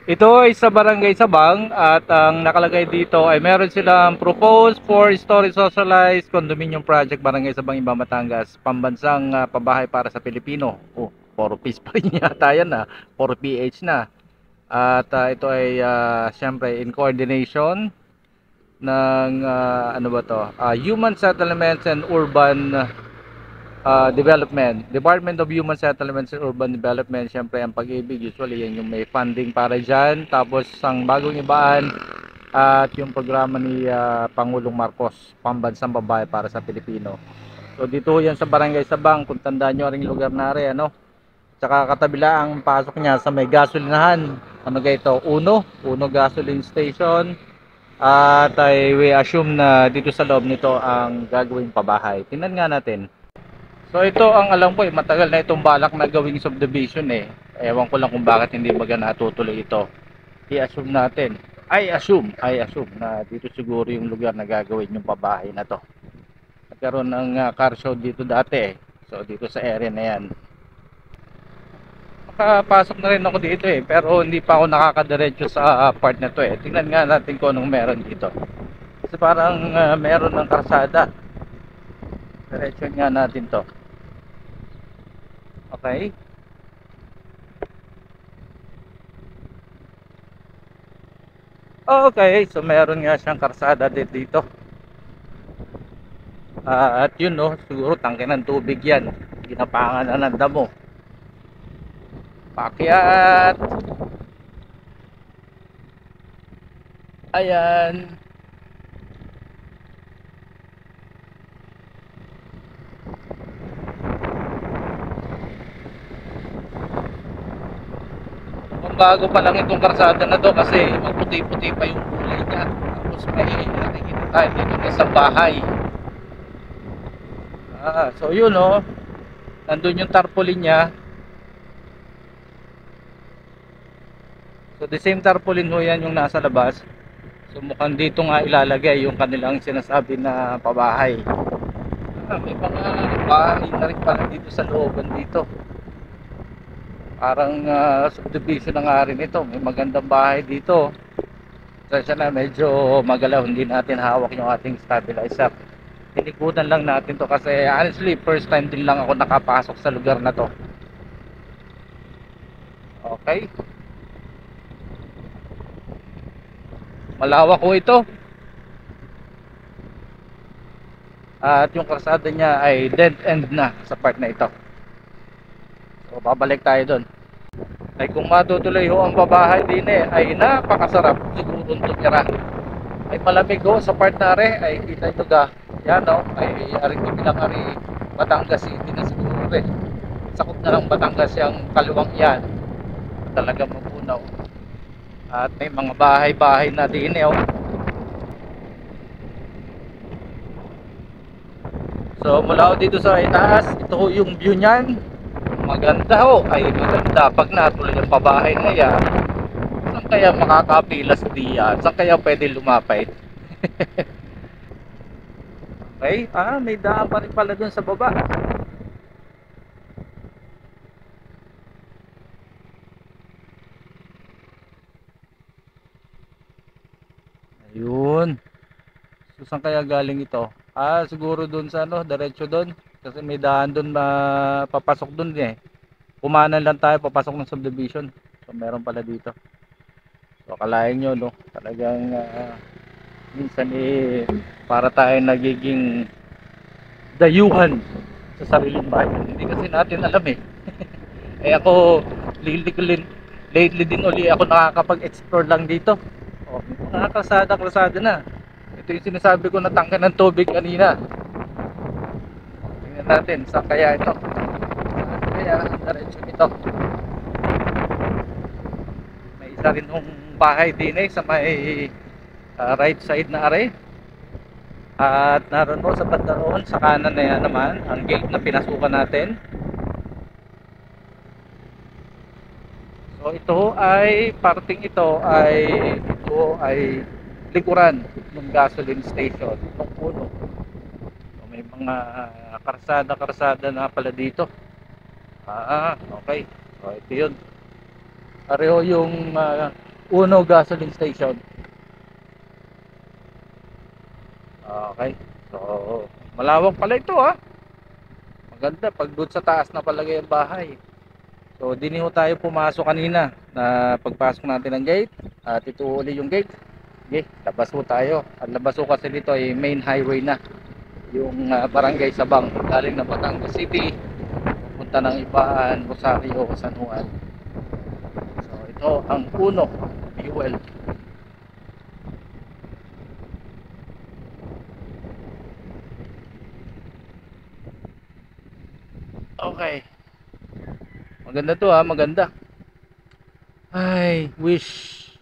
Ito ay sa Barangay Sabang at ang nakalagay dito ay meron silang proposed 4-story socialized condominium project Barangay Sabang, Iba, Batangas, pambansang pabahay para sa Pilipino. Oh, 4 piece pa rin yata yan, 4 PH na. At ito ay syempre in coordination ng ano ba to? Human Settlements and Urban Development, Department of Human Settlements and Urban Development. Siyempre ang Pag-ibig, usually yan yung may funding para dyan. Tapos ang Bagong Ibaan at yung programa ni Pangulong Marcos, Pambansang Babae para sa Pilipino. So dito yan sa Barangay Sabang, kung tandaan nyo ring lugar na rin, ano. Tsaka katabila ang pasok niya sa may gasolinahan. Ano ga ito? Uno Gasoline Station. At we assume na dito sa loob nito ang gagawing pabahay. Tingnan nga natin. So ito ang alam ko, matagal na itong balak na gawing subdivision eh. Ewan ko lang kung bakit hindi magana natutuloy ito. I-assume natin. I assume na dito siguro yung lugar na gagawin yung pabahay na to. Nagkaroon ng car show dito dati eh. So dito sa area na yan. Makapasok na rin ako dito eh, pero hindi pa ako nakakadiretso sa part na to eh. Tingnan nga natin kung anong meron dito. Kasi parang meron ng karsada. Diretso nga natin to. Okay. Okay, so meron nga siyang karsada dito. At yun no, siguro tangke ng tubig yan. Ginapangan na ng damo. Pakyat. Ayan. Bago pa lang itong karsada na to kasi maputi-puti pa yung kulay niya. Tapos may nakikita tayo dito na sa bahay. So yun oh. Nandun yung tarpaulin niya. So the same tarpaulin ho yan yung nasa labas. So mukhang dito nga ilalagay yung kanilang sinasabi na pabahay. May mga bahay na rin pala dito sa looban dito. Parang subdivision na nga rin ito. May magandang bahay dito. Kasi na medyo magalaw, hindi natin hawak yung ating stabilizer. Tinikutan lang natin to kasi honestly first time din lang ako nakapasok sa lugar na to. Okay. Malawak ko ito. At yung kalsada niya ay dead end na sa part na ito. So babalik tayo doon. Ay kung matutuloy ho ang pabahay din ay napakasarap siguro tumira. Ay malamig ho sa part na rin ay kita nyo ga. Yan o, ay aring bilang ari Batangas City na siguro rin. Sakop na lang Batangas yung kaluwang yan. Talagang mapunaw. At may mga bahay-bahay na din o. So mula ho dito sa itaas, ito ho yung view niyan. Maganda ho, ay maganda pag natuloy ang pabahay na yan. Saan kaya makakapilas diyan? Saan kaya pwede lumapit? Okay, may daan pa rin pala dun sa baba. Ayun. So saan kaya galing ito? Siguro dun sa ano, diretso dun. Kasi may daan dun na papasok dun eh. Kumanan lang tayo, papasok ng subdivision. So meron pala dito. So kalahin nyo no, talagang minsan para tayo nagiging dayuhan sa sariling bayan. Hindi kasi natin alam eh. Ako lately din uli ako nakakapag-explore lang dito. Kalsada na. Ito yung sinasabi ko na tangke ng tubig kanina. Tingnan natin saan kaya ito. Saan kaya ang diretsyo nito. May isa rin hong bahay din sa may right side na are. At naroon po sa banda roon, sa kanan na yan naman ang gate na pinasukan natin. So ito ay likuran ng gasoline station ng puno. So may mga karsada na pala dito. Okay. So ito yun. Pareho yung Uno Gasoline Station. Okay. So, malawak pala ito ha. Maganda. Pag doon sa taas na palagay ang bahay. So, dini ho tayo pumasok kanina na pagpasok natin ng gate. At ito uli yung gate. Okay, labas ho tayo. Ang labas ho kasi dito ay main highway na. Yung barangay Sabang. Galing na Batangas City. Punta ng Ibaan, Rosario, San Juan. So, ito ang Uno Fuel. Okay. Maganda to ha, maganda. Ay, wish.